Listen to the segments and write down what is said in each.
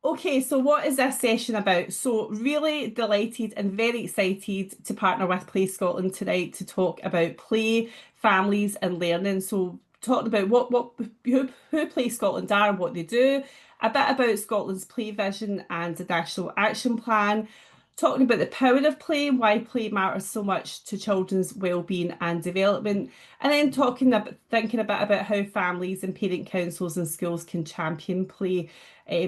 Okay, so what is this session about? So really delighted and very excited to partner with Play Scotland tonight to talk about play, families and learning. So talking about who Play Scotland are and what they do, a bit about Scotland's play vision and the National Action Plan, talking about the power of play, why play matters so much to children's well-being and development, and then thinking a bit about how families and parent councils and schools can champion play.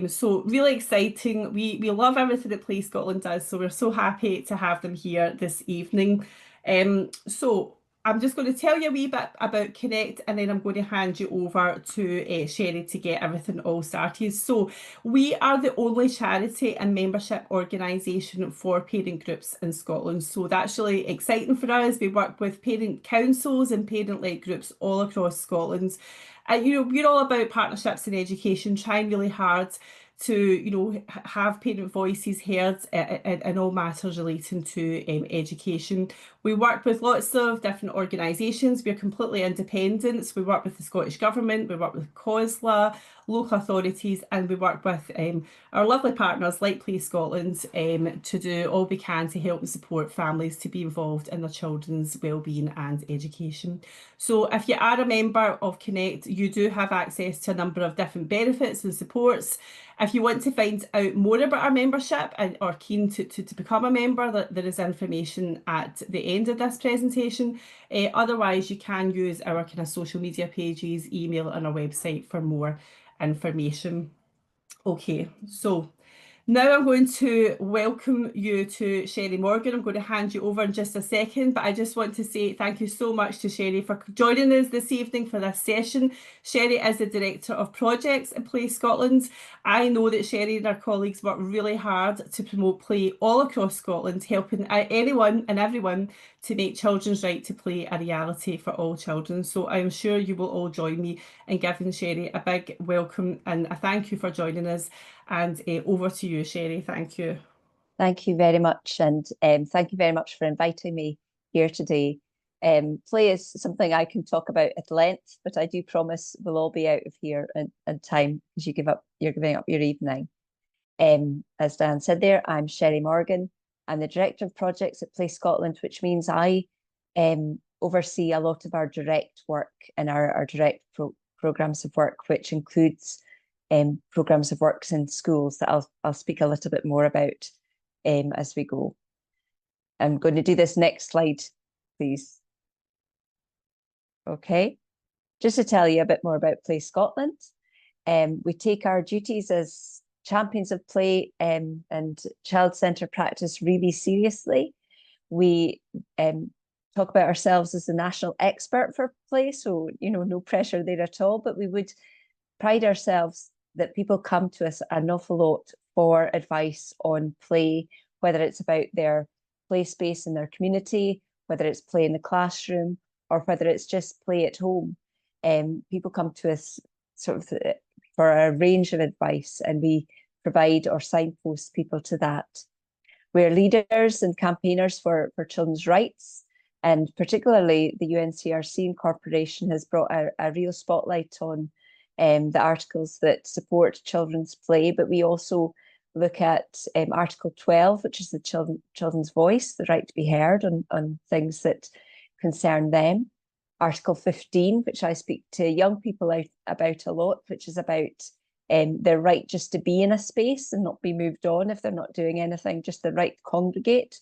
So really exciting. We love everything that Play Scotland does, so we're so happy to have them here this evening. So I'm just going to tell you a wee bit about Connect, and then I'm going to hand you over to Cherie to get everything all started. So we are the only charity and membership organisation for parent groups in Scotland. So that's really exciting for us. We work with parent councils and parent-led groups all across Scotland. We're all about partnerships in education, trying really hard to, have parent voices heard in all matters relating to education. We work with lots of different organisations. We're completely independent. So we work with the Scottish Government, we work with COSLA, local authorities, and we work with our lovely partners like Play Scotland to do all we can to help and support families to be involved in their children's wellbeing and education. So if you are a member of Connect, you do have access to a number of different benefits and supports. If you want to find out more about our membership and are keen to become a member, there is information at the end of this presentation. Otherwise, you can use our kind of social media pages, email and our website for more information. Okay, so now I'm going to welcome you to Cherie Morgan. I'm going to hand you over in just a second, but I just want to say thank you so much to Cherie for joining us this evening for this session. Cherie is the Director of Projects at Play Scotland. I know that Cherie and her colleagues work really hard to promote play all across Scotland, helping anyone and everyone to make children's right to play a reality for all children. So I'm sure you will all join me in giving Cherie a big welcome and a thank you for joining us. And over to you, Cherie. Thank you. Thank you very much. And thank you very much for inviting me here today. Play is something I can talk about at length, but I do promise we'll all be out of here in time because you're giving up your evening. As Dan said there, I'm Cherie Morgan. I'm the Director of Projects at Play Scotland, which means I oversee a lot of our direct work and our direct programmes of work, which includes programmes of works in schools that I'll speak a little bit more about as we go. I'm going to do this next slide, please. Okay, just to tell you a bit more about Play Scotland. We take our duties as champions of play and child-centred practice really seriously. We talk about ourselves as the national expert for play, so no pressure there at all, but we would pride ourselves that people come to us an awful lot for advice on play, whether it's about their play space in their community, whether it's play in the classroom, or whether it's just play at home. People come to us sort of for a range of advice, and we provide or signpost people to that. We're leaders and campaigners for children's rights, and particularly the UNCRC incorporation has brought a real spotlight on the articles that support children's play, but we also look at Article 12, which is the children's voice, the right to be heard on things that concern them. Article 15, which I speak to young people about a lot, which is about their right just to be in a space and not be moved on if they're not doing anything, just the right to congregate.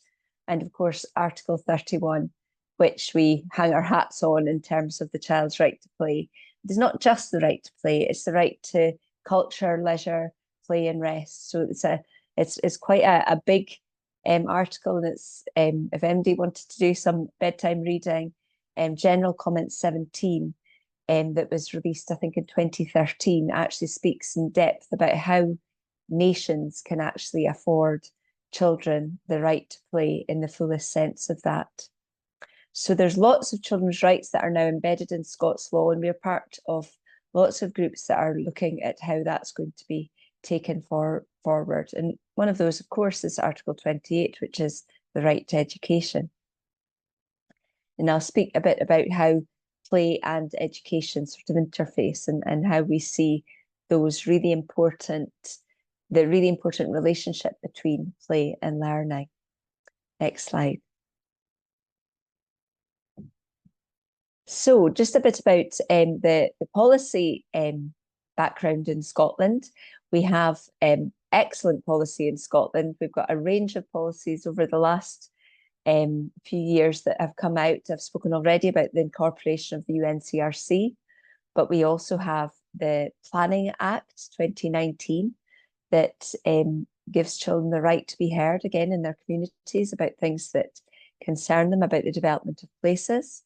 And of course, Article 31, which we hang our hats on in terms of the child's right to play. It's not just the right to play, it's the right to culture, leisure, play and rest. So it's quite a big article, and it's if MD wanted to do some bedtime reading, General Comment 17 that was released I think in 2013 actually speaks in depth about how nations can actually afford children the right to play in the fullest sense of that. So there's lots of children's rights that are now embedded in Scots law, and we're part of lots of groups that are looking at how that's going to be taken forward. And one of those, of course, is Article 28, which is the right to education. And I'll speak a bit about how play and education sort of interface and how we see those really important the really important relationship between play and learning. Next slide. So just a bit about the policy background in Scotland. We have excellent policy in Scotland. We've got a range of policies over the last few years that have come out. I've spoken already about the incorporation of the UNCRC, but we also have the Planning Act 2019 that gives children the right to be heard again in their communities about things that concern them, about the development of places.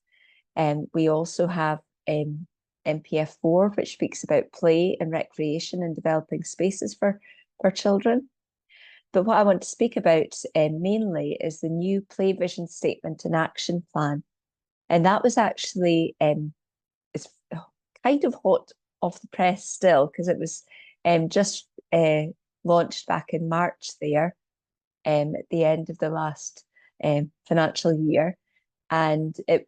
We also have MPF4, which speaks about play and recreation and developing spaces for children. But what I want to speak about mainly is the new Play Vision Statement and Action Plan. And that was actually, it's kind of hot off the press still, because it was just launched back in March there, at the end of the last financial year. And it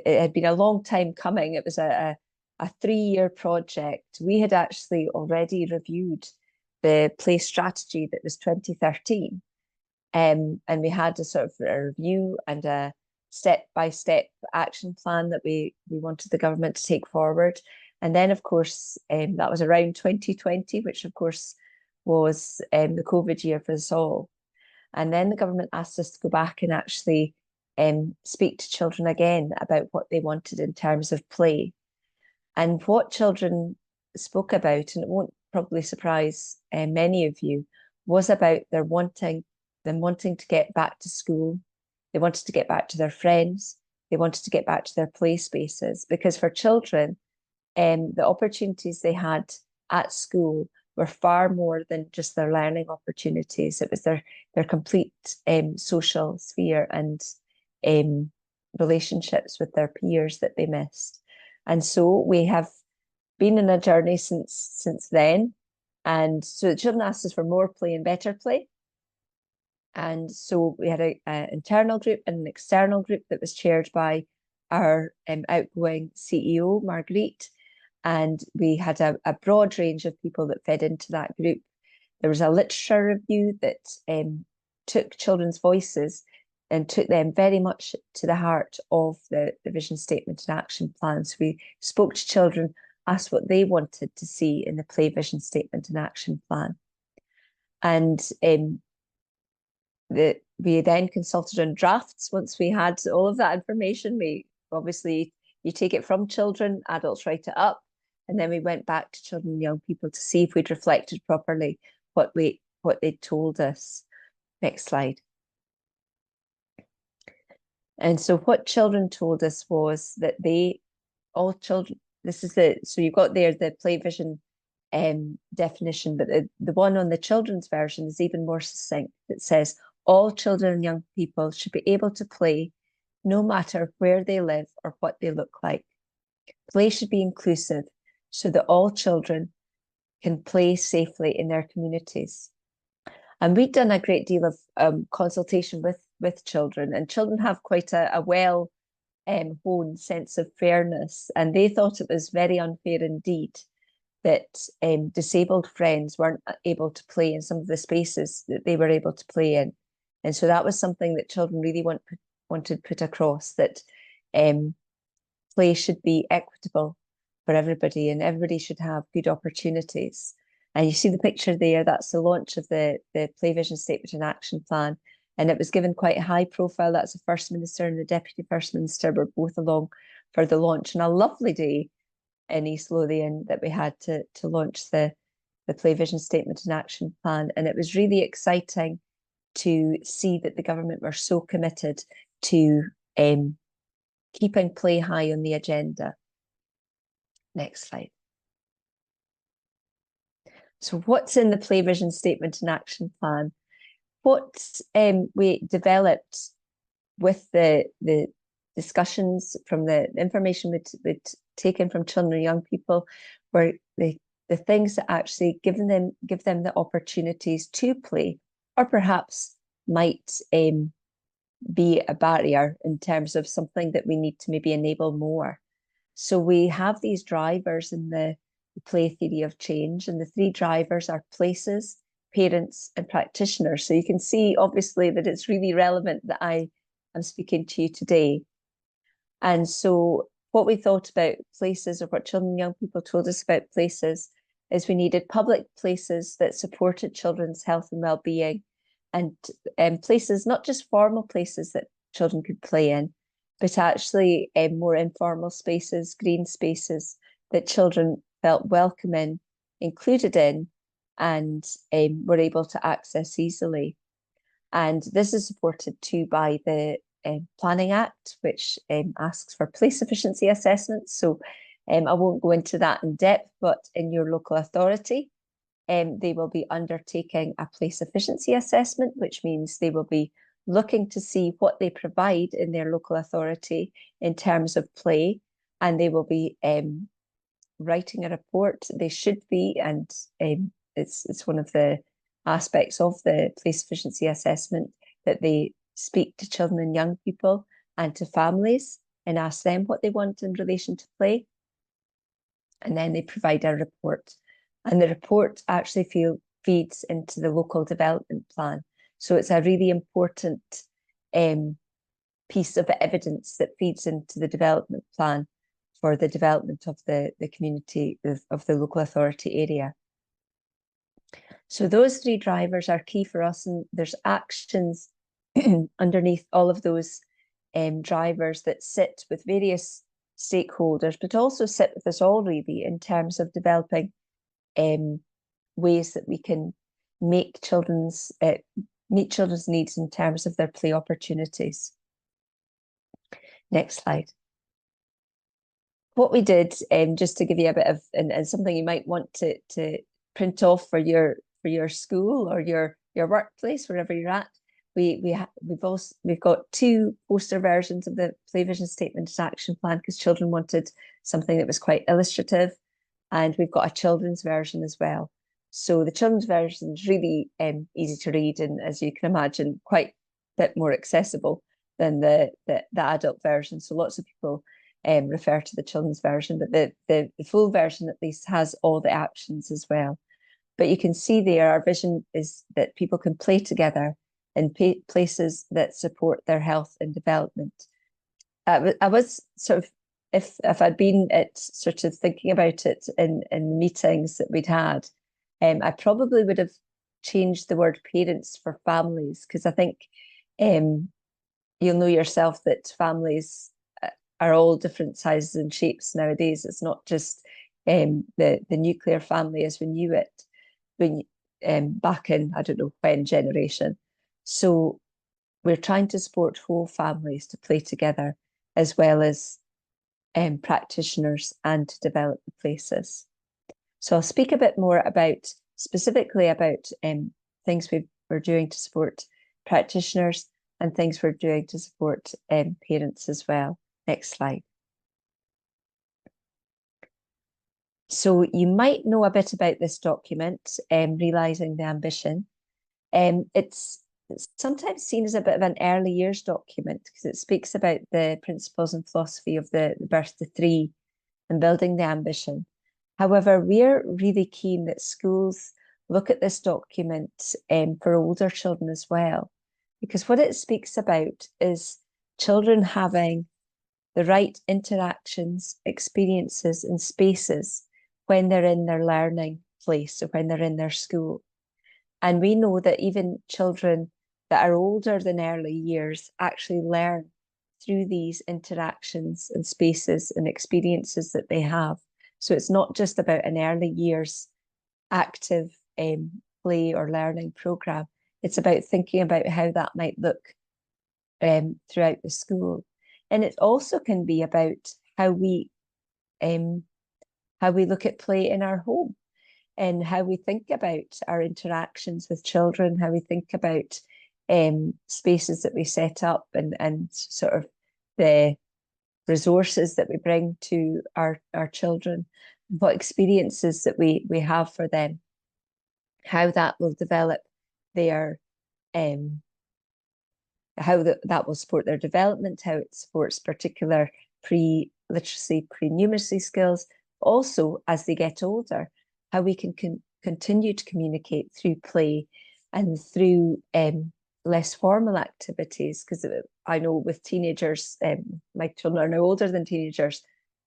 had been a long time coming. It was a 3-year project. We had actually already reviewed the play strategy that was 2013. And we had a sort of a review and a step-by-step action plan that we wanted the government to take forward. And then, of course, that was around 2020, which, of course, was the COVID year for us all. And then the government asked us to go back and actually speak to children again about what they wanted in terms of play. And what children spoke about, and it won't probably surprise many of you, was about them wanting to get back to school. They wanted to get back to their friends. They wanted to get back to their play spaces, because for children, the opportunities they had at school were far more than just their learning opportunities. It was their complete social sphere and relationships with their peers that they missed. And so we have been in a journey since then. And so the children asked us for more play and better play. And so we had an internal group and an external group that was chaired by our outgoing CEO, Marguerite. And we had a broad range of people that fed into that group. There was a literature review that took children's voices and took them very much to the heart of the vision statement and action plan. So we spoke to children, asked what they wanted to see in the play vision statement and action plan. And we then consulted on drafts. Once we had all of that information, we obviously, you take it from children, adults write it up, and then we went back to children and young people to see if we'd reflected properly what they'd told us. Next slide. And so what children told us was that all children, so you've got there the play vision definition, but the one on the children's version is even more succinct. It says, all children and young people should be able to play no matter where they live or what they look like. Play should be inclusive so that all children can play safely in their communities. And we've done a great deal of consultation with children, and children have quite a well-honed sense of fairness, and they thought it was very unfair indeed that disabled friends weren't able to play in some of the spaces that they were able to play in. And so that was something that children really wanted put across, that play should be equitable for everybody, and everybody should have good opportunities. And you see the picture there, that's the launch of the Play Vision Statement and Action Plan. And it was given quite a high profile. That's the First Minister and the Deputy First Minister were both along for the launch. And a lovely day in East Lothian that we had to launch the Play Vision Statement and Action Plan. And it was really exciting to see that the government were so committed to keeping play high on the agenda. Next slide. So what's in the Play Vision Statement and Action Plan? What we developed with the discussions from the information we'd taken from children and young people were the things that actually give them the opportunities to play, or perhaps might be a barrier in terms of something that we need to maybe enable more. So we have these drivers in the play theory of change. And the three drivers are places, parents, and practitioners. So you can see, obviously, that it's really relevant that I am speaking to you today. And so what we thought about places, or what children and young people told us about places, is we needed public places that supported children's health and well-being, and places, not just formal places that children could play in, but actually more informal spaces, green spaces that children felt welcome in, included in, and were able to access easily. And this is supported too by the Planning Act, which asks for place efficiency assessments. So I won't go into that in depth, but in your local authority, they will be undertaking a place efficiency assessment, which means they will be looking to see what they provide in their local authority in terms of play, and they will be writing a report. They should be, and it's one of the aspects of the place efficiency assessment that they speak to children and young people and to families and ask them what they want in relation to play. And then they provide a report. And the report actually feeds into the local development plan. So it's a really important piece of evidence that feeds into the development plan for the development of the community, of the local authority area. So those three drivers are key for us, and there's actions underneath all of those drivers that sit with various stakeholders, but also sit with us all really in terms of developing ways that we can make meet children's needs in terms of their play opportunities. Next slide. What we did, just to give you a bit of, and something you might want to print off for your school or your workplace, wherever you're at, we've got two poster versions of the Play Vision Statement and Action Plan, because children wanted something that was quite illustrative, and we've got a children's version as well. So the children's version is really easy to read, and as you can imagine, quite a bit more accessible than the adult version. So lots of people refer to the children's version, but the full version at least has all the actions as well. But you can see there, our vision is that people can play together in places that support their health and development. I was sort of, if I'd been at sort of thinking about it in meetings that we'd had, I probably would have changed the word parents for families, because I think you'll know yourself that families are all different sizes and shapes nowadays. It's not just the nuclear family as we knew it when back in, I don't know when generation. So we're trying to support whole families to play together, as well as practitioners, and to develop the places. So I'll speak a bit more specifically about things we're doing to support practitioners and things we're doing to support parents as well. Next slide. So you might know a bit about this document, Realising the Ambition. It's sometimes seen as a bit of an early years document, because it speaks about the principles and philosophy of the birth to three and building the ambition. However, we're really keen that schools look at this document for older children as well, because what it speaks about is children having the right interactions, experiences, and spaces when they're in their learning place, or when they're in their school. And we know that even children that are older than early years actually learn through these interactions and spaces and experiences that they have. So it's not just about an early years active play or learning programme. It's about thinking about how that might look throughout the school. And it also can be about how we look at play in our home, and how we think about our interactions with children, how we think about spaces that we set up, and sort of the resources that we bring to our children, what experiences that we have for them, how that will develop their how that will support their development, how it supports particular pre-literacy, pre-numeracy skills, also as they get older, how we can continue to communicate through play and through less formal activities. Because I know with teenagers, my children are now older than teenagers,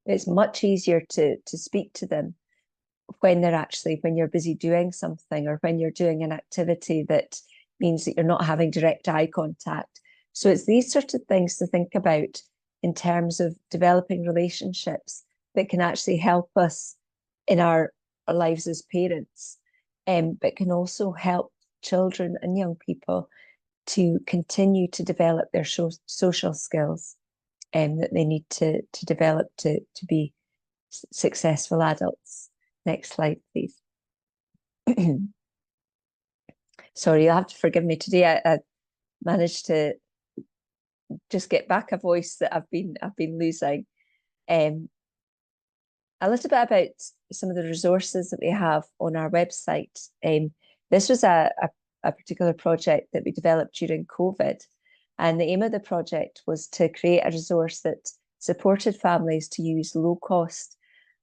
it's much easier to speak to them when you're busy doing something, or when you're doing an activity that means that you're not having direct eye contact. So it's these sorts of things to think about in terms of developing relationships that can actually help us in our lives as parents, but can also help children and young people to continue to develop their social skills that they need to develop to be successful adults. Next slide, please. Sorry, you'll have to forgive me today. I managed to just get back a voice that I've been losing. A little bit about some of the resources that we have on our website. This was a particular project that we developed during COVID, and the aim of the project was to create a resource that supported families to use low cost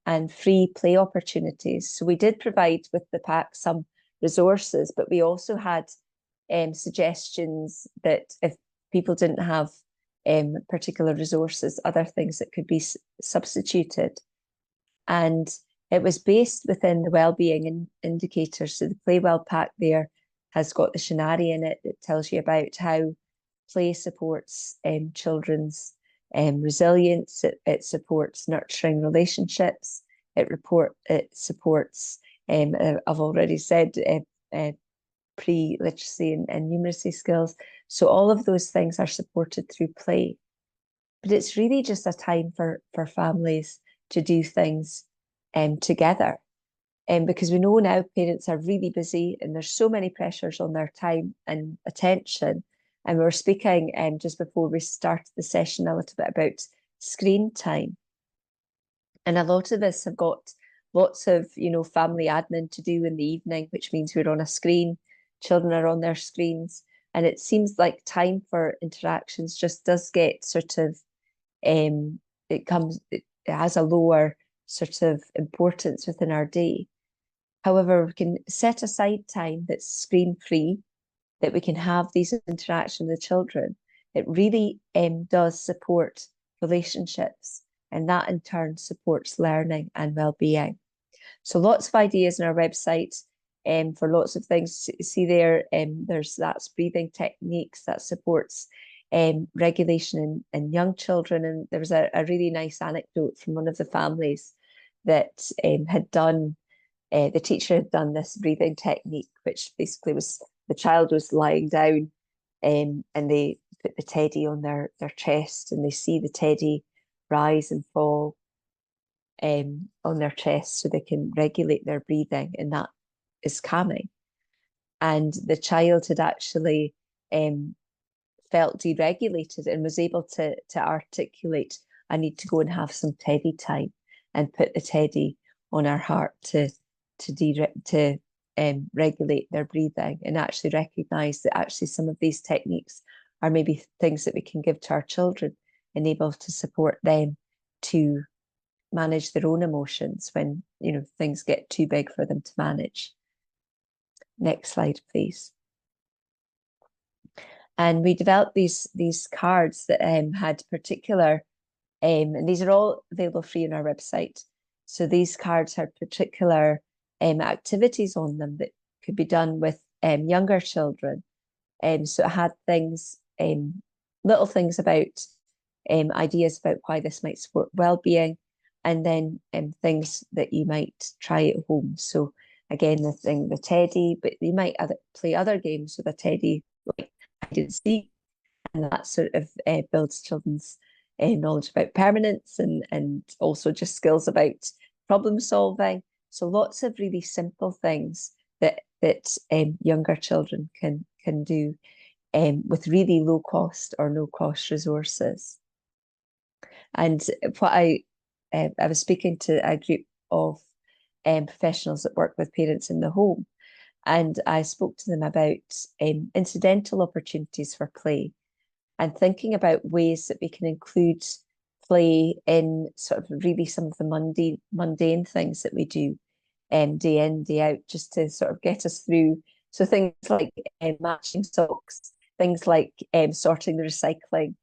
and free play opportunities. So we did provide with the pack some resources, but we also had suggestions that if people didn't have particular resources, other things that could be substituted. And it was based within the wellbeing indicators. So the Play Well pack there has got the Cherie in it that tells you about how play supports children's resilience. It supports nurturing relationships. It supports, I've already said, pre-literacy and numeracy skills. So all of those things are supported through play. But it's really just a time for families to do things together. Because we know now parents are really busy and there's so many pressures on their time and attention. And we were speaking just before we started the session a little bit about screen time. And a lot of us have got lots of, family admin to do in the evening, which means we're on a screen, children are on their screens. And it seems like time for interactions just does get sort of, it has a lower sort of importance within our day. However, we can set aside time that's screen free, that we can have these interactions with children. It really does support relationships, and that in turn supports learning and well-being. So lots of ideas on our website for lots of things. See there, that's breathing techniques that supports regulation in young children. And there was a really nice anecdote from one of the families that had done, the teacher had done this breathing technique, which basically was the child was lying down and they put the teddy on their chest, and they see the teddy rise and fall on their chest so they can regulate their breathing, and that is calming. And the child had actually felt deregulated and was able to articulate, I need to go and have some teddy time, and put the teddy on our heart to regulate their breathing, and actually recognize that actually some of these techniques are maybe things that we can give to our children, enable to support them to manage their own emotions when things get too big for them to manage. Next slide, please. And we developed these cards that had particular, and these are all available free on our website. So these cards had particular activities on them that could be done with younger children. So it had things, little things about ideas about why this might support well-being, and then things that you might try at home. So again, the teddy, but you might play other games with a teddy, like hide and seek, and that sort of builds children's knowledge about permanence and also just skills about problem solving. So lots of really simple things that younger children can do with really low cost or no cost resources. And what I was speaking to a group of professionals that work with parents in the home, and I spoke to them about incidental opportunities for play, and thinking about ways that we can include play in sort of really some of the mundane things that we do day in, day out, just to sort of get us through. So things like matching socks, things like sorting the recycling,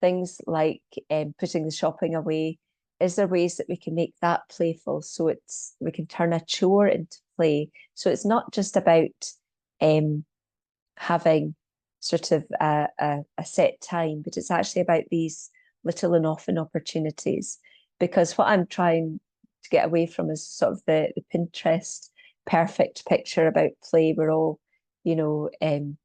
things like putting the shopping away. Is there ways that we can make that playful so we can turn a chore into play? So it's not just about having sort of a set time, but it's actually about these little and often opportunities. Because what I'm trying to get away from is sort of the Pinterest perfect picture about play. We're all, in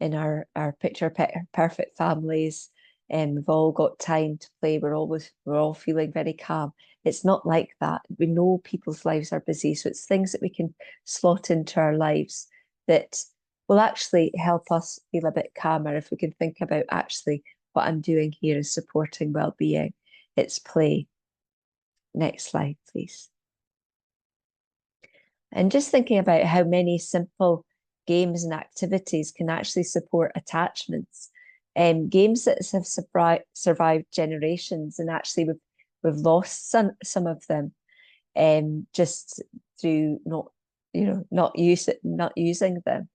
our picture perfect families, and we've all got time to play. We're all feeling very calm. It's not like that. We know people's lives are busy, so it's things that we can slot into our lives that will actually help us feel a bit calmer if we can think about actually what I'm doing here is supporting well-being. It's play. Next slide, please. And just thinking about how many simple games and activities can actually support attachments. Games that have survived generations, and actually we've lost some of them just through not using them.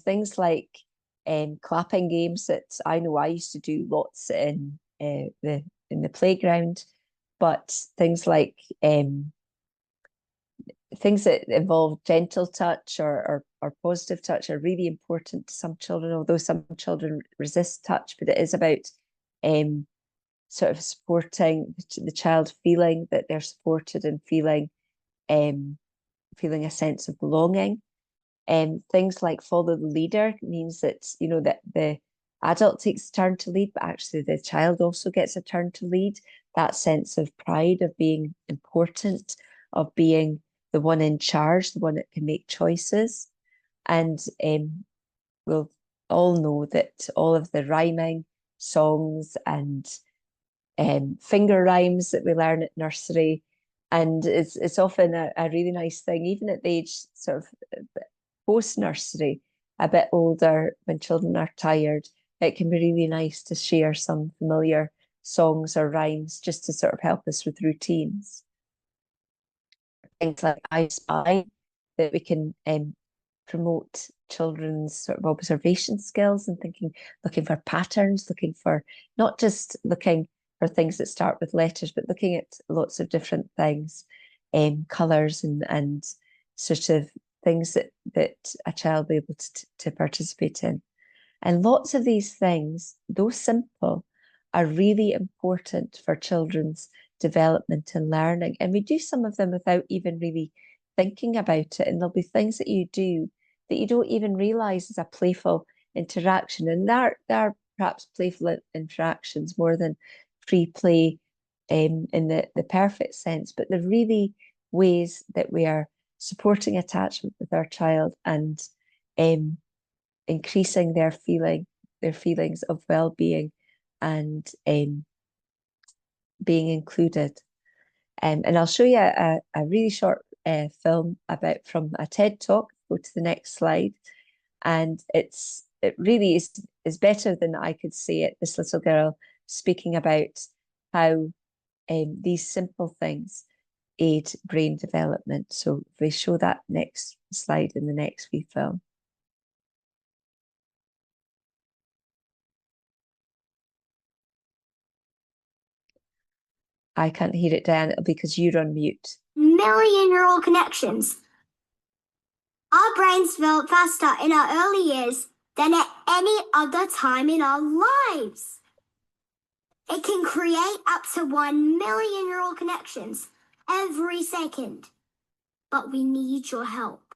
Things like clapping games that I know I used to do lots in the playground, but things like things that involve gentle touch or positive touch are really important to some children, although some children resist touch. But it is about sort of supporting the child, feeling that they're supported and feeling a sense of belonging. Things like follow the leader means that that the adult takes a turn to lead, but actually the child also gets a turn to lead. That sense of pride, of being important, of being the one in charge, the one that can make choices. And we'll all know that all of the rhyming songs and finger rhymes that we learn at nursery, and it's often a really nice thing, even at the age sort of post-nursery, a bit older, when children are tired, it can be really nice to share some familiar songs or rhymes just to sort of help us with routines. Things like I Spy, that we can promote children's sort of observation skills and looking for patterns, not just looking for things that start with letters, but looking at lots of different things, colours and sort of things that a child will be able to participate in. And lots of these things, though simple, are really important for children's development and learning. And we do some of them without even really thinking about it. And there'll be things that you do that you don't even realise is a playful interaction. And there are perhaps playful interactions more than free play in the perfect sense, but they're really ways that we are supporting attachment with our child and increasing their feelings of well-being and being included. And I'll show you a really short film from a TED Talk. Go to the next slide. And it really is better than I could say it. This little girl speaking about how these simple things aid brain development. So if we show that next slide in the next wee film. I can't hear it, Diane, because you're on mute. Million neural connections. Our brains develop faster in our early years than at any other time in our lives. It can create up to 1 million neural connections every second. But we need your help.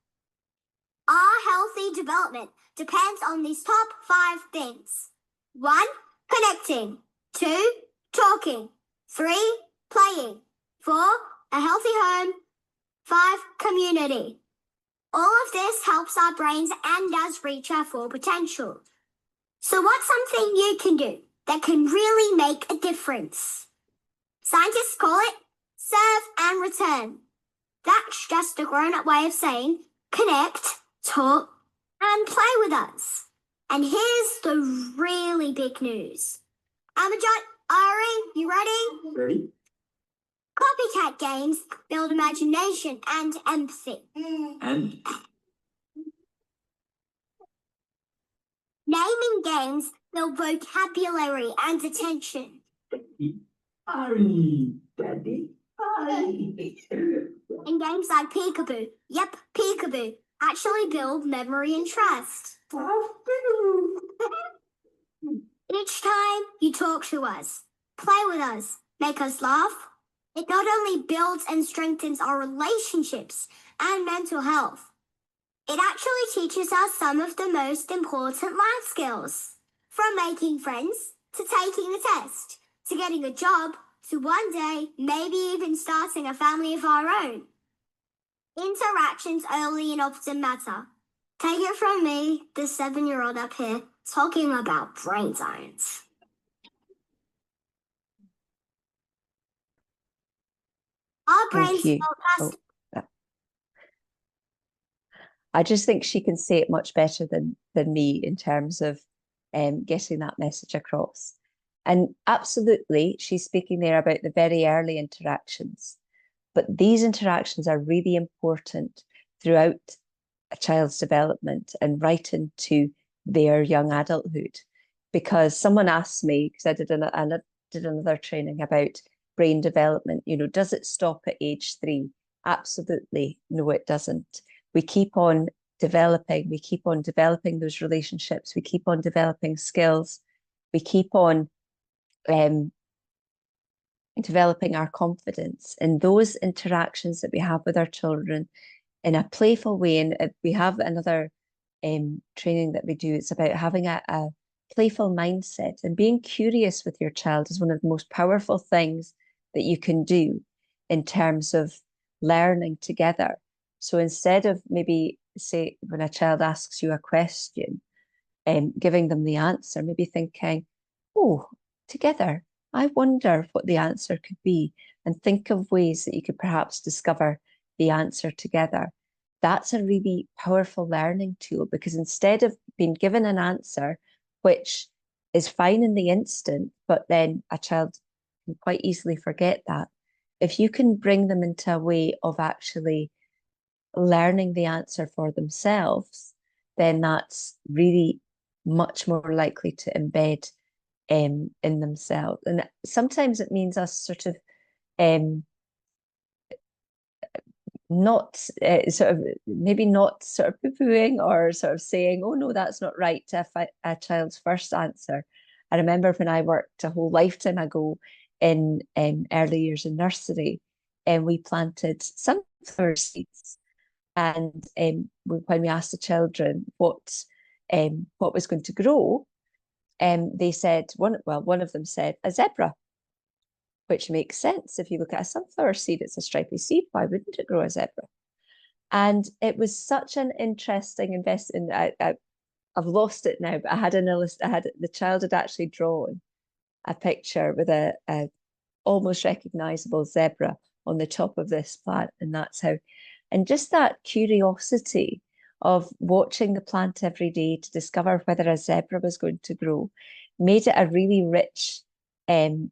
Our healthy development depends on these top 5 things. 1, connecting. 2, talking. 3, playing. 4, a healthy home. 5, community. All of this helps our brains and us reach our full potential. So what's something you can do that can really make a difference? Scientists call it serve and return. That's just a grown-up way of saying connect, talk, and play with us. And here's the really big news. Our Ari, you ready? Ready? Copycat games build imagination and empathy. And Naming games build vocabulary and attention. Ari, Daddy, Ari. And games like peekaboo, yep, peekaboo, actually build memory and trust. Each time you talk to us, play with us, make us laugh, it not only builds and strengthens our relationships and mental health, it actually teaches us some of the most important life skills. From making friends, to taking a test, to getting a job, to one day maybe even starting a family of our own. Interactions early and often matter. Take it from me, the 7-year-old up here, talking about brain science. Our brains Thank you. built Oh, I just think she can say it much better than me in terms of getting that message across. And absolutely, she's speaking there about the very early interactions. But these interactions are really important throughout a child's development and right into their young adulthood. Because someone asked me, because I did another training about brain development, you know, does it stop at age 3? Absolutely, no, it doesn't. We keep on developing those relationships, we keep on developing skills, we keep on developing our confidence in those interactions that we have with our children in a playful way. And we have another training that we do. It's about having a playful mindset, and being curious with your child is one of the most powerful things that you can do in terms of learning together. So instead of maybe, say, when a child asks you a question, giving them the answer, maybe thinking, oh, together, I wonder what the answer could be, and think of ways that you could perhaps discover the answer together. That's a really powerful learning tool, because instead of being given an answer, which is fine in the instant, but then a child can quite easily forget that, if you can bring them into a way of actually learning the answer for themselves, then that's really much more likely to embed in themselves. And sometimes it means us sort of not sort of maybe not sort of poo-pooing or sort of saying, oh no, that's not right, to a child's first answer. I remember when I worked a whole lifetime ago in early years in nursery, and we planted sunflower seeds. And when we asked the children what was going to grow, they said, one of them said, a zebra, which makes sense. If you look at a sunflower seed, it's a stripy seed. Why wouldn't it grow a zebra? And it was such an interesting investment. I've lost it now, but I had the child had actually drawn a picture with a almost recognizable zebra on the top of this plant, and that's how. And just that curiosity of watching the plant every day to discover whether a zebra was going to grow made it a really rich and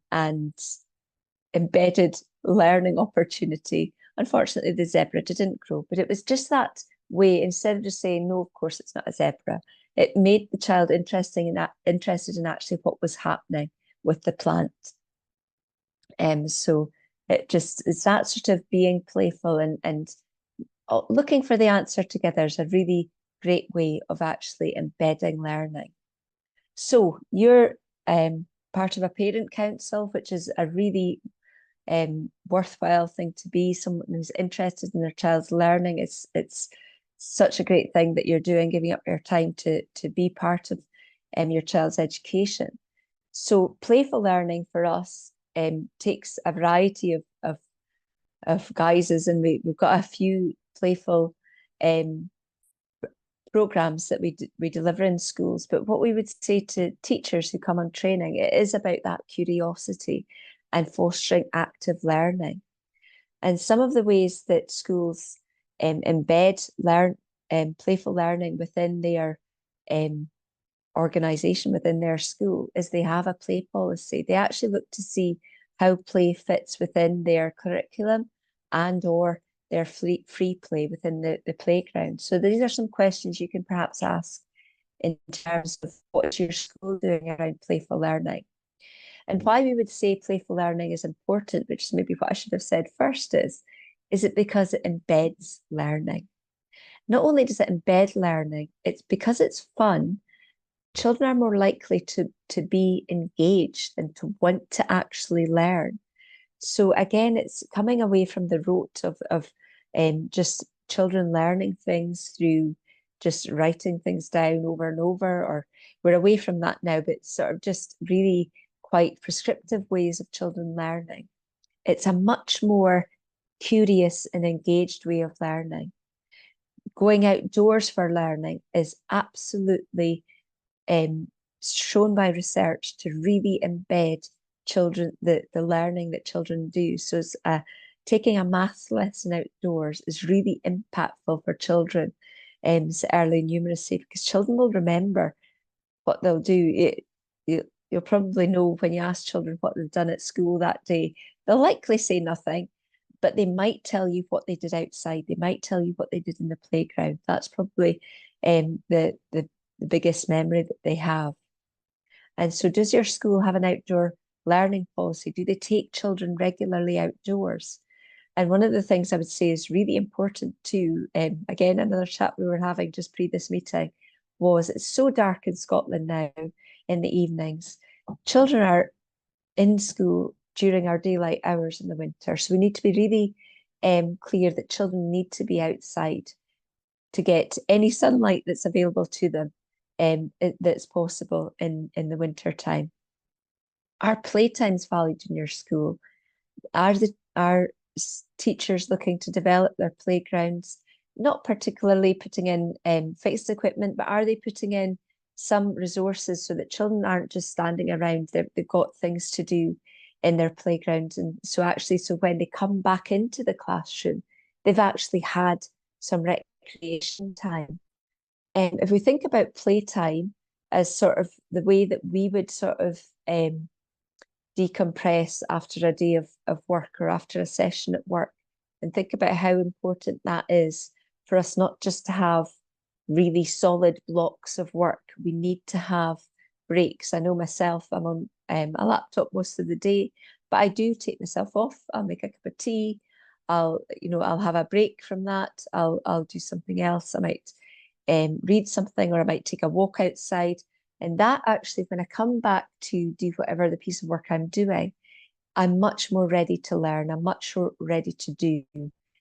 embedded learning opportunity. Unfortunately, the zebra didn't grow, but it was just that way. Instead of just saying, no, of course it's not a zebra, it made the child interested in actually what was happening with the plant. So it's that sort of being playful and looking for the answer together is a really great way of actually embedding learning. So you're part of a parent council, which is a really worthwhile thing to be. Someone who's interested in their child's learning. It's such a great thing that you're doing, giving up your time to be part of your child's education. So playful learning for us takes a variety of guises, and we've got a few playful programs that we deliver in schools. But what we would say to teachers who come on training, it is about that curiosity and fostering active learning. And some of the ways that schools embed playful learning within their organisation within their school is they have a play policy. They actually look to see how play fits within their curriculum and or their free play within the playground. So these are some questions you can perhaps ask in terms of what's your school doing around playful learning. And why we would say playful learning is important, which is maybe what I should have said first, is it because it embeds learning. Not only does it embed learning, it's because it's fun, children are more likely to be engaged and to want to actually learn. So again, it's coming away from the rote of just children learning things through just writing things down over and over, or we're away from that now, but sort of just really quite prescriptive ways of children learning. It's a much more curious and engaged way of learning. Going outdoors for learning is absolutely shown by research to really embed children, the learning that children do. So it's, taking a maths lesson outdoors is really impactful for children, early numeracy, because children will remember what they'll do. You'll probably know when you ask children what they've done at school that day, they'll likely say nothing, but they might tell you what they did outside. They might tell you what they did in the playground. That's probably the biggest memory that they have. And so does your school have an outdoor learning policy? Do they take children regularly outdoors? And one of the things I would say is really important too, again, another chat we were having just pre this meeting, was it's so dark in Scotland now in the evenings. Children are in school during our daylight hours in the winter. So we need to be really clear that children need to be outside to get any sunlight that's available to them that's possible in the winter time. Are playtimes valued in your school? Are teachers looking to develop their playgrounds, not particularly putting in fixed equipment, but are they putting in some resources so that children aren't just standing around, they've got things to do in their playground? And so actually, so when they come back into the classroom, they've actually had some recreation time. If we think about playtime as sort of the way that we would sort of decompress after a day of work or after a session at work, and think about how important that is for us not just to have really solid blocks of work. We need to have breaks. I know myself, I'm on a laptop most of the day, but I do take myself off. I'll make a cup of tea. I'll have a break from that. I'll do something else. I might read something, or I might take a walk outside. And that actually, when I come back to do whatever the piece of work I'm doing, I'm much more ready to learn. I'm much more ready to do.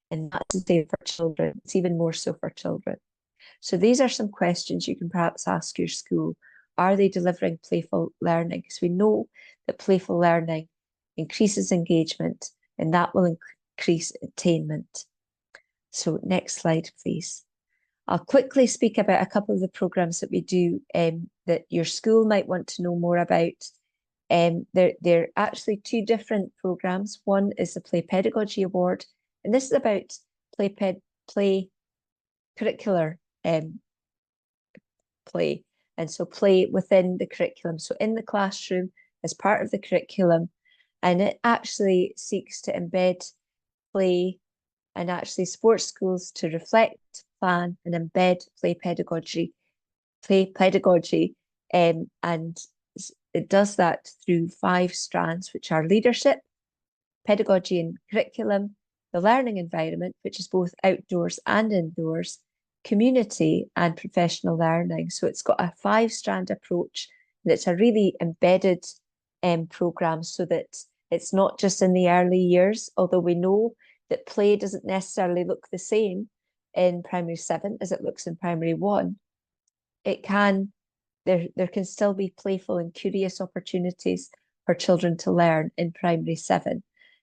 And that's the same for children. It's even more so for children. So these are some questions you can perhaps ask your school. Are they delivering playful learning? Because we know that playful learning increases engagement, and that will increase attainment. So next slide, please. I'll quickly speak about a couple of the programs that we do that your school might want to know more about. They're actually two different programs. One is the Play Pedagogy Award, and this is about play curricular play, and so play within the curriculum, so in the classroom as part of the curriculum, and it actually seeks to embed play and actually sports schools to reflect, plan, and embed play pedagogy, and it does that through 5 strands, which are leadership, pedagogy and curriculum, the learning environment, which is both outdoors and indoors, community, and professional learning. So it's got a 5-strand approach, and it's a really embedded programme, so that it's not just in the early years, although we know that play doesn't necessarily look the same in primary 7 as it looks in primary 1. It can, there can still be playful and curious opportunities for children to learn in primary 7.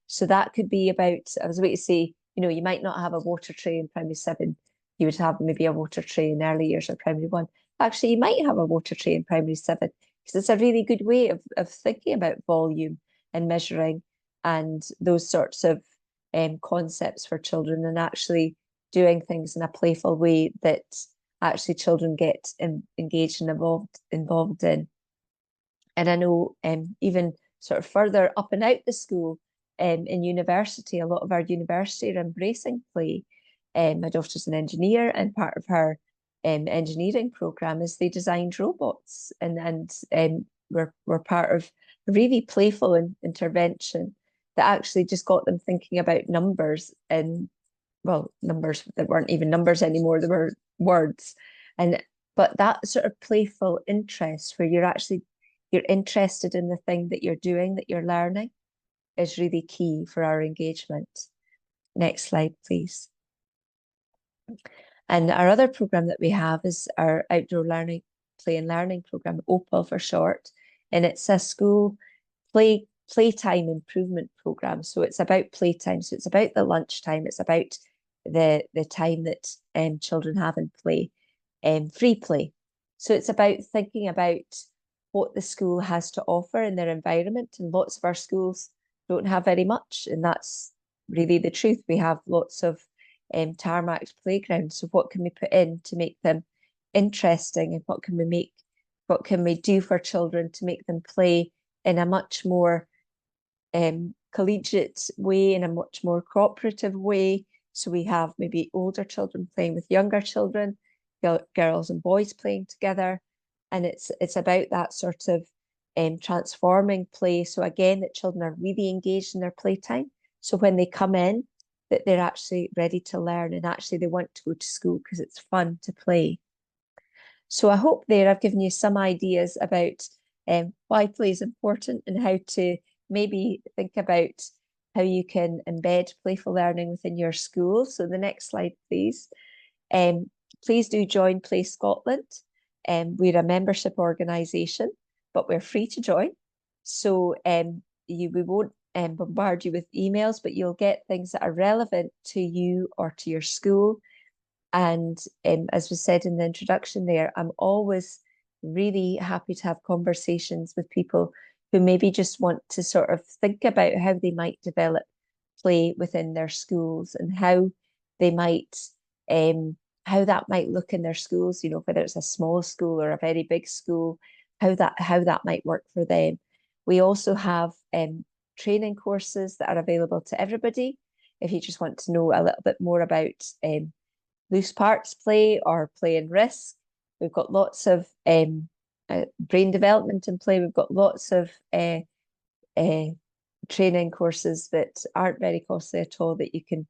So that could be about, I was about to say, you might not have a water tray in primary 7. You would have maybe a water tray in early years or primary 1. Actually, you might have a water tray in primary 7, because it's a really good way of thinking about volume and measuring and those sorts of concepts for children, and actually doing things in a playful way that actually children get engaged and involved in. And I know even sort of further up and out the school, in university, a lot of our university are embracing play. My daughter's an engineer, and part of her engineering program is they designed robots, and we're part of a really playful intervention that actually just got them thinking about numbers, and well, numbers that weren't even numbers anymore, they were words. But that sort of playful interest where you're interested in the thing that you're doing, that you're learning, is really key for our engagement. Next slide, please. And our other program that we have is our outdoor learning, play and learning program, OPAL for short. And it's a school playtime improvement program. So it's about playtime. So it's about the lunchtime. It's about the time that children have in play, free play. So it's about thinking about what the school has to offer in their environment. And lots of our schools don't have very much, and that's really the truth. We have lots of tarmacked playgrounds. So what can we put in to make them interesting, and what can we do for children to make them play in a much more collegiate way, in a much more cooperative way? So we have maybe older children playing with younger children, girls and boys playing together, and it's about that sort of transforming play. So again, that children are really engaged in their playtime. So when they come in, that they're actually ready to learn, and actually they want to go to school because it's fun to play. So I hope there I've given you some ideas about why play is important, and how to maybe think about how you can embed playful learning within your school. So the next slide, please. Please do join Play Scotland. We're a membership organisation, but we're free to join. So we won't bombard you with emails, but you'll get things that are relevant to you or to your school. And as we said in the introduction there, I'm always really happy to have conversations with people who maybe just want to sort of think about how they might develop play within their schools, and how they might how that might look in their schools, you know, whether it's a small school or a very big school, how that might work for them. We also have training courses that are available to everybody. If you just want to know a little bit more about loose parts play or play and risk, we've got lots of brain development in play. We've got lots of training courses that aren't very costly at all that you can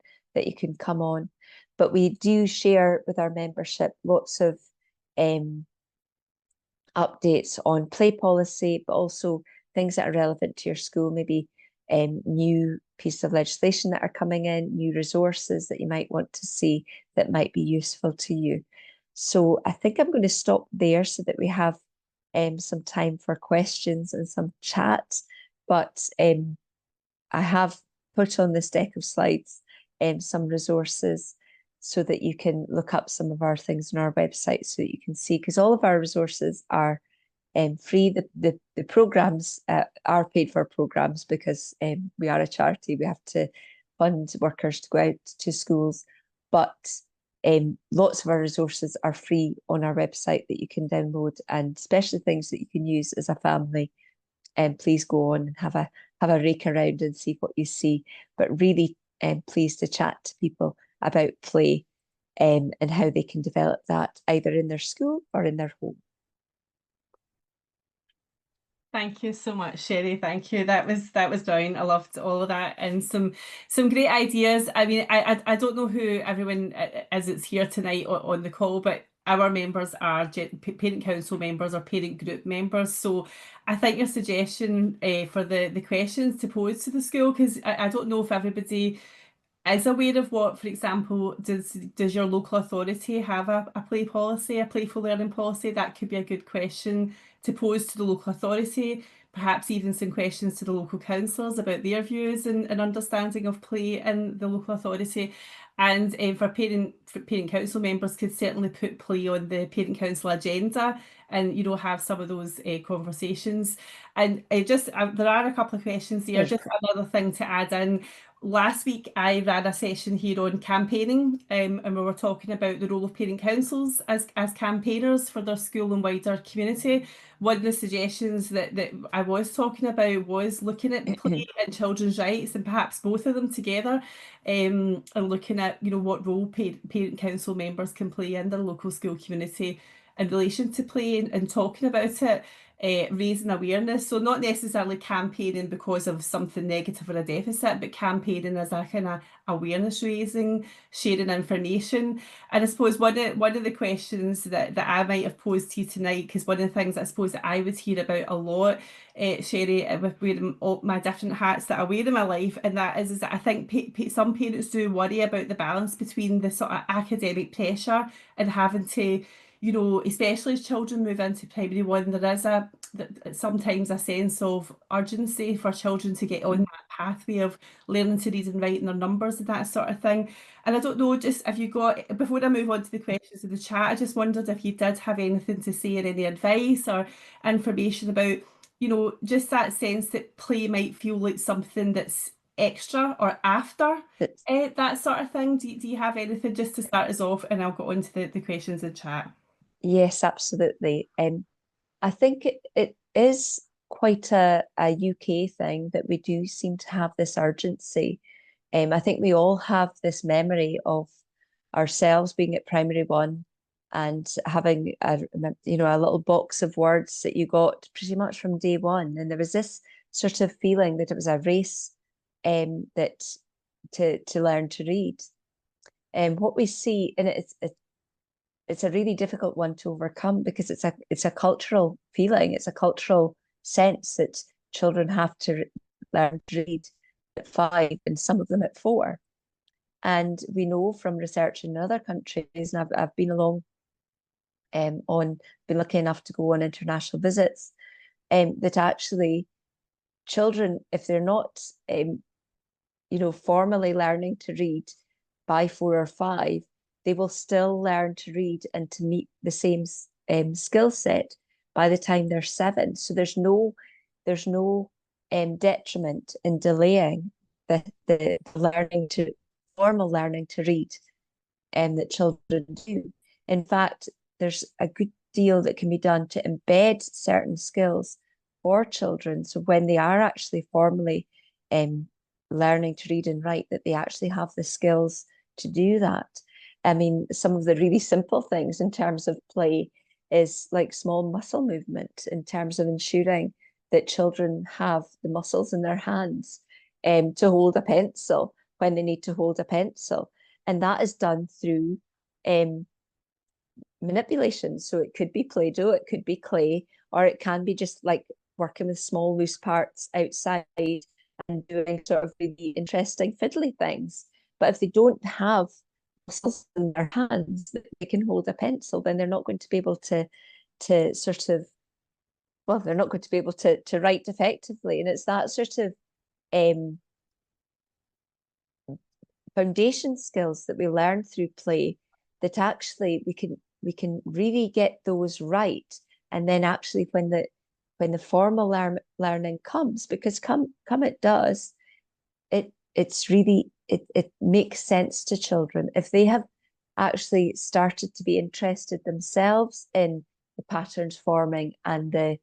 come on. But we do share with our membership lots of updates on play policy, but also things that are relevant to your school, maybe new pieces of legislation that are coming in, new resources that you might want to see that might be useful to you. So I think I'm going to stop there so that we have some time for questions and some chat. But I have put on this deck of slides some resources so that you can look up some of our things on our website, so that you can see, because all of our resources are free. The programs are paid for programs, because we are a charity. We have to fund workers to go out to schools, but lots of our resources are free on our website that you can download, and especially things that you can use as a family. And please go on and have a rake around and see what you see. But really pleased to chat to people about play and how they can develop that either in their school or in their home. Thank you so much, Cherie. Thank you. That was brilliant. I loved all of that, and some great ideas. I mean, I don't know who everyone is that's here tonight on the call, but our members are parent council members or parent group members. So I think your suggestion for the questions to pose to the school, because I don't know if everybody is aware of what, for example, does your local authority have a play policy, a playful learning policy? That could be a good question to pose to the local authority, perhaps even some questions to the local councillors about their views and understanding of play in the local authority. And for parent council members could certainly put play on the parent council agenda and, you know, have some of those conversations. And there are a couple of questions there. Just another thing to add in. last week I ran a session here on campaigning, and we were talking about the role of parent councils as campaigners for their school and wider community. One of the suggestions that I was talking about was looking at play and children's rights, and perhaps both of them together, and looking at, you know, what role parent council members can play in their local school community in relation to play, and talking about it. Raising awareness, so not necessarily campaigning because of something negative or a deficit, but campaigning as a kind of awareness raising, sharing information. And I suppose one of the questions that I might have posed to you tonight, because one of the things I suppose that I would hear about a lot, Cherie, with wearing all my different hats that I wear in my life, and that is that I think some parents do worry about the balance between the sort of academic pressure and having to, you know, especially as children move into primary one, there is sometimes a sense of urgency for children to get on that pathway of learning to read and write and their numbers and that sort of thing. And I don't know, just if you got, before I move on to the questions in the chat, I just wondered if you did have anything to say or any advice or information about, you know, just that sense that play might feel like something that's extra or after that sort of thing. Do you have anything just to start us off, and I'll go on to the questions in chat. Yes, absolutely. I think it is quite a UK thing that we do seem to have this urgency. I think we all have this memory of ourselves being at primary one and having a little box of words that you got pretty much from day one. And there was this sort of feeling that it was a race that to learn to read. And what we see, and it's a really difficult one to overcome, because it's a cultural feeling, it's a cultural sense that children have to learn to read at 5 and some of them at 4. And we know from research in other countries, and I've been along been lucky enough to go on international visits, that actually children, if they're not formally learning to read by 4 or 5, they will still learn to read and to meet the same skill set by the time they're 7. So there's no detriment in delaying the formal learning to read that children do. In fact, there's a good deal that can be done to embed certain skills for children, so when they are actually formally learning to read and write, that they actually have the skills to do that. I mean, some of the really simple things in terms of play is like small muscle movement, in terms of ensuring that children have the muscles in their hands to hold a pencil when they need to hold a pencil. And that is done through manipulation. So it could be Play-Doh, it could be clay, or it can be just like working with small loose parts outside and doing sort of really interesting fiddly things. But if they don't have muscles in their hands that they can hold a pencil, then they're not going to be able to sort of, well, they're not going to be able to write effectively. And it's that sort of foundation skills that we learn through play that actually we can really get those right. And then actually when the formal learning comes, because come it does, it's really, it makes sense to children if they have actually started to be interested themselves in the patterns forming and the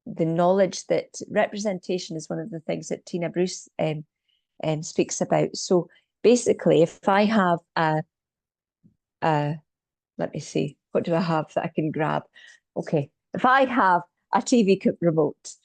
knowledge that representation is one of the things that Tina Bruce speaks about. So basically, if I have let me see, what do I have that I can grab? Okay, if I have a TV remote,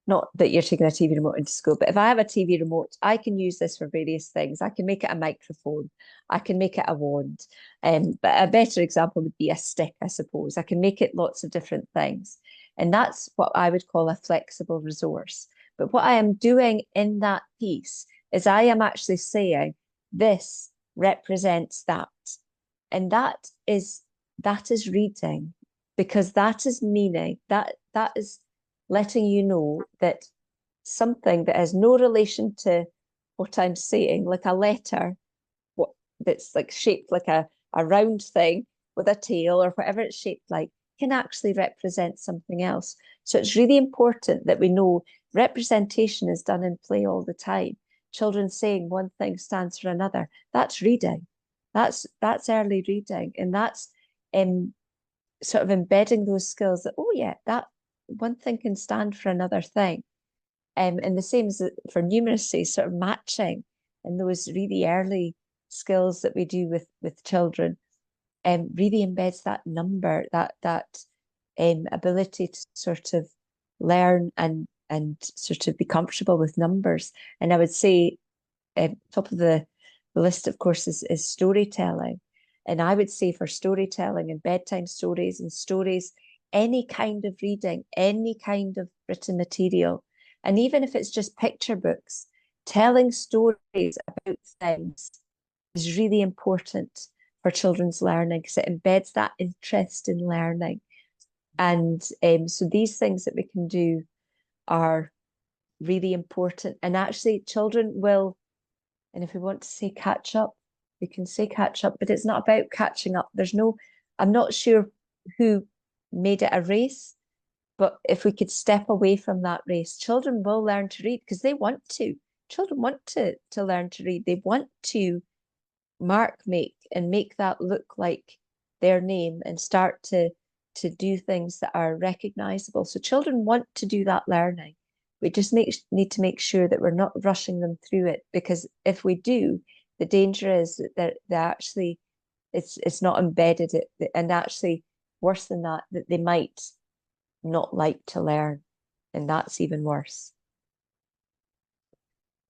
not that you're taking a TV remote into school, but if I have a TV remote, I can use this for various things. I can make it a microphone. I can make it a wand. But a better example would be a stick, I suppose. I can make it lots of different things. And that's what I would call a flexible resource. But what I am doing in that piece is I am actually saying this represents that. And that is reading, because that is meaning, that is letting you know that something that has no relation to what I'm saying, like a letter, that's like shaped like a round thing with a tail or whatever it's shaped like, can actually represent something else. So it's really important that we know Representation is done in play all the time. Children saying one thing stands for another. That's reading. That's early reading. And that's sort of embedding those skills that, oh yeah, that one thing can stand for another thing. And the same as for numeracy, sort of matching and those really early skills that we do with children, really embeds that number, that ability to sort of learn and sort of be comfortable with numbers. And I would say top of the list, of course, is storytelling. And I would say for storytelling and bedtime stories and stories, any kind of reading, any kind of written material, and even if it's just picture books, telling stories about things is really important for children's learning because it embeds that interest in learning. And so these things that we can do are really important. And actually children will, and if we want to say catch up, we can say catch up, but it's not about catching up. I'm not sure who made it a race, but if we could step away from that race, children will learn to read because they want to. Children want to learn to read. They want to make that look like their name and start to do things that are recognizable. So children want to do that learning. We just need to make sure that we're not rushing them through it, because if we do, the danger is that they actually it's not embedded, and actually worse than that they might not like to learn, and that's even worse.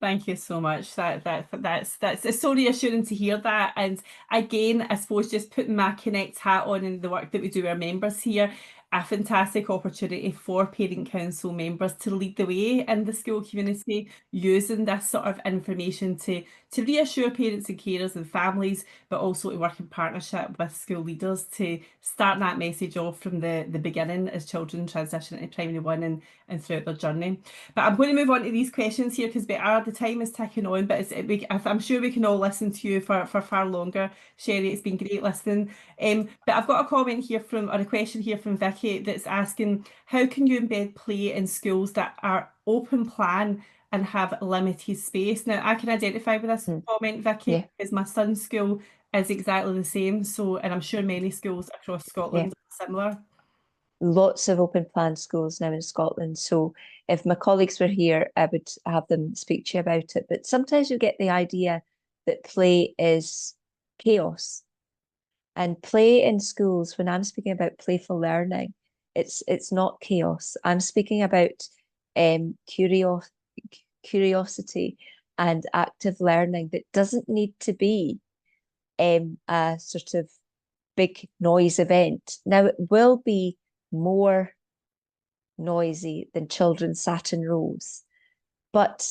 Thank you so much. That's it's so reassuring to hear that. And again, I suppose just putting my Connect hat on and the work that we do with our members here, a fantastic opportunity for parent council members to lead the way in the school community, using this sort of information to reassure parents and carers and families, but also to work in partnership with school leaders to start that message off from the beginning as children transition into primary one and throughout their journey. But I'm going to move on to these questions here because the time is ticking on, but I'm sure we can all listen to you for far longer. Cherie, it's been great listening. But I've got a comment here or a question here from Vicky that's asking, how can you embed play in schools that are open plan and have limited space? Now, I can identify with this comment, Vicky, because my son's school is exactly the same. So, and I'm sure many schools across Scotland are similar. Lots of open plan schools now in Scotland. So if my colleagues were here, I would have them speak to you about it. But sometimes you get the idea that play is chaos. And play in schools, when I'm speaking about playful learning, it's not chaos. I'm speaking about curiosity and active learning that doesn't need to be a sort of big noise event. Now, it will be more noisy than children sat in rows, but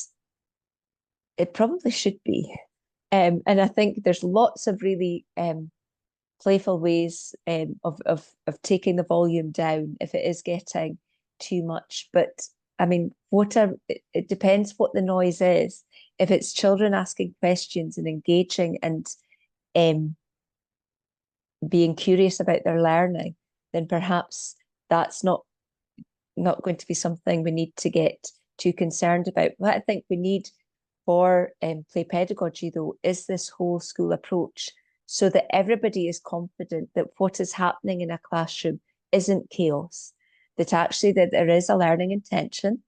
it probably should be. And I think there's lots of really playful ways of taking the volume down if it is getting too much. But I mean, it depends what the noise is. If it's children asking questions and engaging and being curious about their learning, then perhaps that's not going to be something we need to get too concerned about. What I think we need for play pedagogy, though, is this whole school approach, so that everybody is confident that what is happening in a classroom isn't chaos, that actually that there is a learning intention,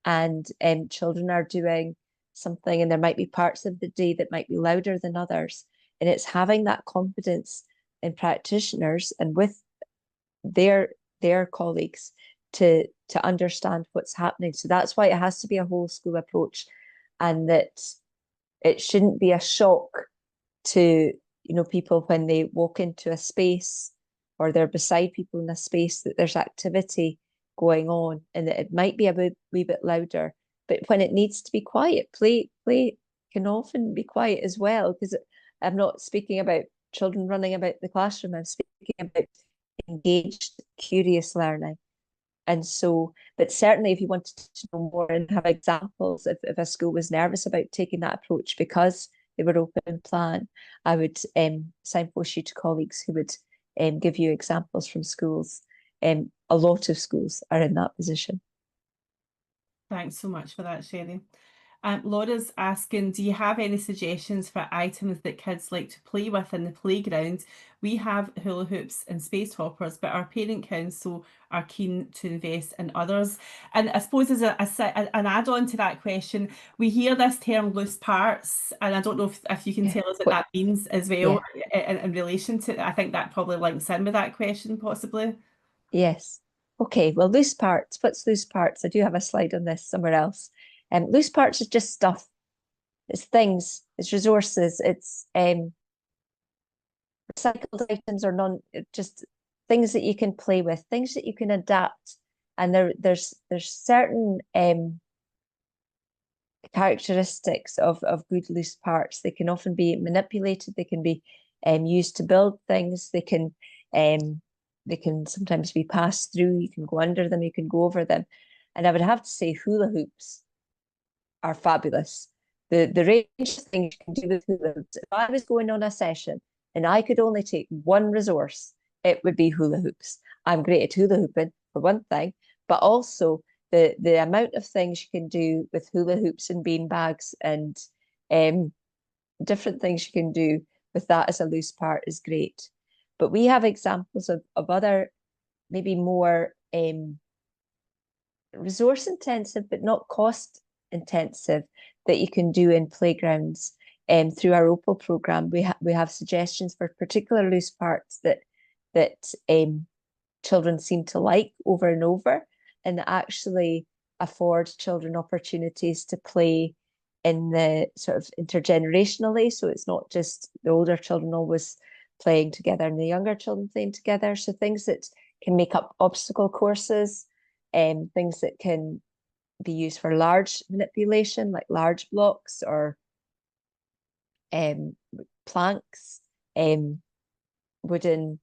and children are doing something, and there might be parts of the day that might be louder than others, and it's having that confidence in practitioners and with their colleagues to understand what's happening. So that's why it has to be a whole school approach, and that it shouldn't be a shock to people when they walk into a space or they're beside people in a space that there's activity going on, and that it might be a wee bit louder, but when it needs to be quiet, play can often be quiet as well, because I'm not speaking about children running about the classroom, I'm speaking about engaged, curious learning. And so, but certainly if you wanted to know more and have examples, if a school was nervous about taking that approach because they were open plan, I would signpost you to colleagues who would give you examples from schools. A lot of schools are in that position. Thanks so much for that, Cherie. Laura's asking, do you have any suggestions for items that kids like to play with in the playground? We have hula hoops and space hoppers, but our parent council are keen to invest in others. And I suppose as an add-on to that question, we hear this term loose parts, and I don't know if you can Yeah. tell us what that means as well Yeah. in relation to, I think that probably links in with that question, possibly. Yes. Okay, well, loose parts. What's loose parts? I do have a slide on this somewhere else. Loose parts is just stuff. It's things, it's resources, it's recycled items or just things that you can play with, things that you can adapt. And there's certain characteristics of good loose parts. They can often be manipulated, they can be used to build things, they can sometimes be passed through, you can go under them, you can go over them. And I would have to say hula hoops are fabulous. The range of things you can do with hula hoops. If I was going on a session and I could only take one resource, it would be hula hoops. I'm great at hula hooping for one thing, but also the amount of things you can do with hula hoops and bean bags and different things you can do with that as a loose part is great. But we have examples of other maybe more resource intensive, but not cost intensive, that you can do in playgrounds. Through our OPAL program, we have suggestions for particular loose parts that children seem to like over and over, and that actually afford children opportunities to play in the sort of intergenerationally. So it's not just the older children always playing together and the younger children playing together. So things that can make up obstacle courses, things that can be used for large manipulation, like large blocks or planks, wooden,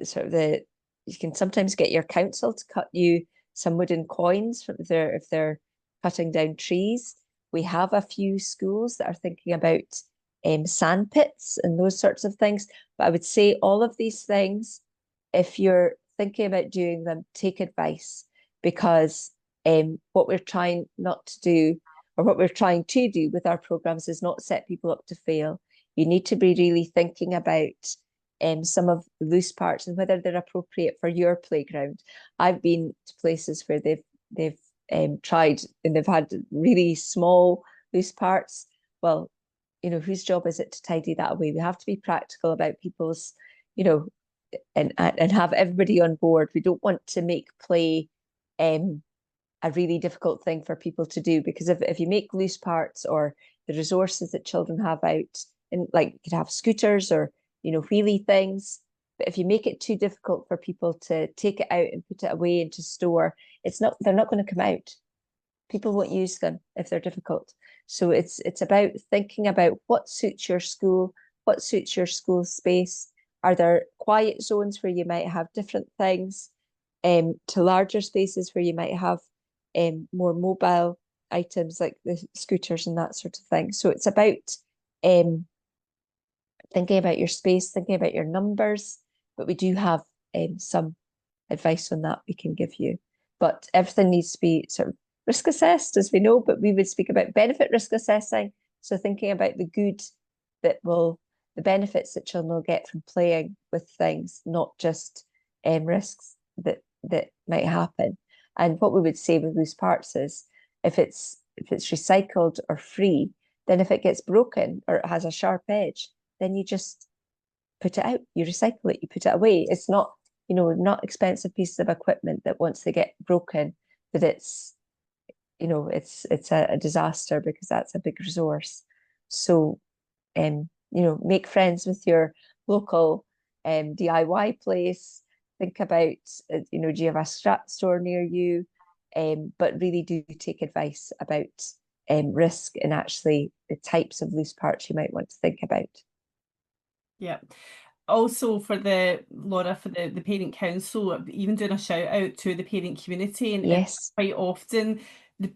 sort of you can sometimes get your council to cut you some wooden coins if they're cutting down trees. We have a few schools that are thinking about sand pits and those sorts of things. But I would say all of these things, if you're thinking about doing them, take advice, because what we're trying not to do, or what we're trying to do with our programs, is not set people up to fail. You need to be really thinking about some of the loose parts and whether they're appropriate for your playground. I've been to places where they've tried and they've had really small loose parts. Well, whose job is it to tidy that away? We have to be practical about people's, and have everybody on board. We don't want to make play a really difficult thing for people to do, because if you make loose parts or the resources that children have out, and like you could have scooters or wheelie things, but if you make it too difficult for people to take it out and put it away into store, they're not going to come out. People won't use them if they're difficult. So it's about thinking about what suits your school, what suits your school space. Are there quiet zones where you might have different things, to larger spaces where you might have more mobile items like the scooters and that sort of thing. So it's about thinking about your space, thinking about your numbers, but we do have some advice on that we can give you. But everything needs to be sort of risk assessed, as we know, but we would speak about benefit risk assessing. So thinking about the benefits that children will get from playing with things, not just risks that might happen. And what we would say with loose parts is, if it's recycled or free, then if it gets broken or it has a sharp edge, then you just put it out, you recycle it, you put it away. It's not, not expensive pieces of equipment that once they get broken, that it's a disaster, because that's a big resource. So, make friends with your local DIY place. Think about, do you have a scrap store near you? But really do take advice about risk and actually the types of loose parts you might want to think about. Yeah. Also Laura, for the parent council, even doing a shout out to the parent community, and Yes. quite often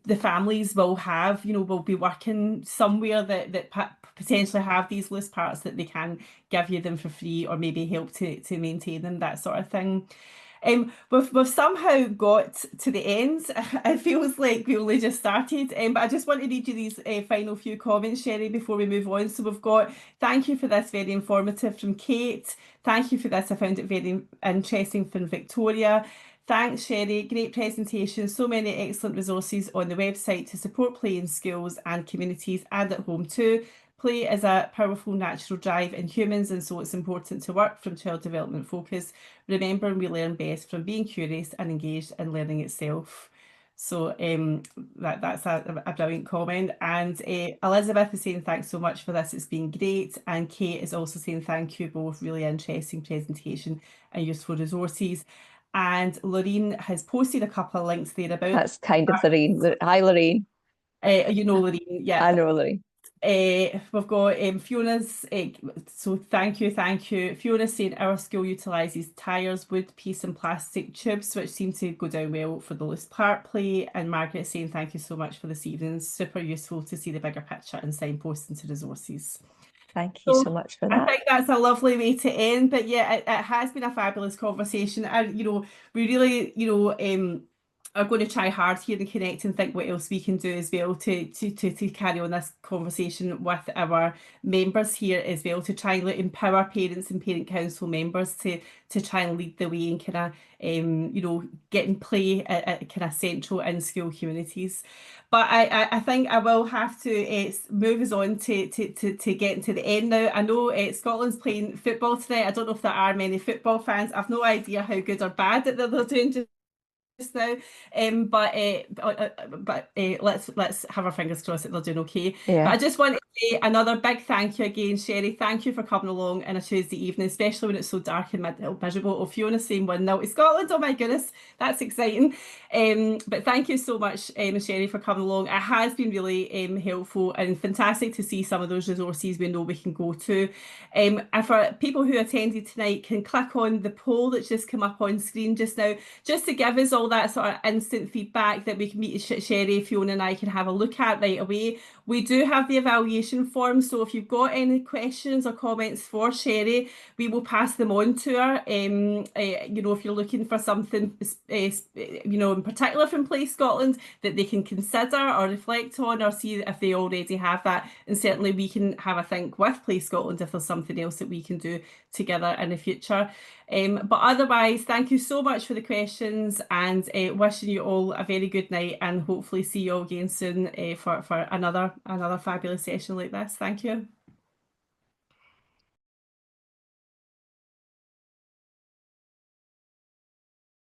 the families will have, will be working somewhere that potentially have these loose parts that they can give you them for free, or maybe help to maintain them, that sort of thing. We've somehow got to the end. It feels like we only just started, but I just want to read you these final few comments, Cherie, before we move on. So we've got, thank you for this, very informative, from Kate. Thank you for this, I found it very interesting, from Victoria. Thanks, Cherie. Great presentation. So many excellent resources on the website to support play in schools and communities and at home too. Play is a powerful natural drive in humans, and so it's important to work from child development focus. Remember, we learn best from being curious and engaged in learning itself. So that's a brilliant comment. And Elizabeth is saying thanks so much for this, it's been great. And Kate is also saying thank you both, really interesting presentation and useful resources. And Lorraine has posted a couple of links there about... That's kind of Lorraine. Hi, Lorraine. You know Lorraine, yeah. I know Lorraine. We've got Fiona's, so thank you. Fiona's saying our school utilises tyres, wood, piece and plastic tubes, which seem to go down well for the loose part play. And Margaret saying thank you so much for this evening. Super useful to see the bigger picture and signposts into resources. Thank you so much for that. I think that's a lovely way to end. But yeah, it has been a fabulous conversation. And, we really, are going to try hard here and connect and think what else we can do as well to carry on this conversation with our members here as well, to try and empower parents and parent council members to try and lead the way and kind of getting play at kind of central in school communities. But I think I will have to move us on to getting to the end now. I know Scotland's playing football tonight. I don't know if there are many football fans. I've no idea how good or bad that they're doing just now, but let's have our fingers crossed that they're doing okay. Yeah. But I just want to say another big thank you again, Cherie. Thank you for coming along on a Tuesday evening, especially when it's so dark and miserable. Oh, Fiona saying 1-0 to Scotland. Oh my goodness, that's exciting. But thank you so much, Cherie, for coming along. It has been really helpful and fantastic to see some of those resources we know we can go to. And for people who attended tonight, can click on the poll that's just come up on screen just now, just to give us all that sort of instant feedback that we can meet Cherie, Fiona and I can have a look at right away. We do have the evaluation form, so if you've got any questions or comments for Cherie, we will pass them on to her. If you're looking for something in particular from Play Scotland that they can consider or reflect on, or see if they already have that, and certainly we can have a think with Play Scotland if there's something else that we can do together in the future. But otherwise, thank you so much for the questions, and wishing you all a very good night, and hopefully see you all again soon for another fabulous session like this. Thank you.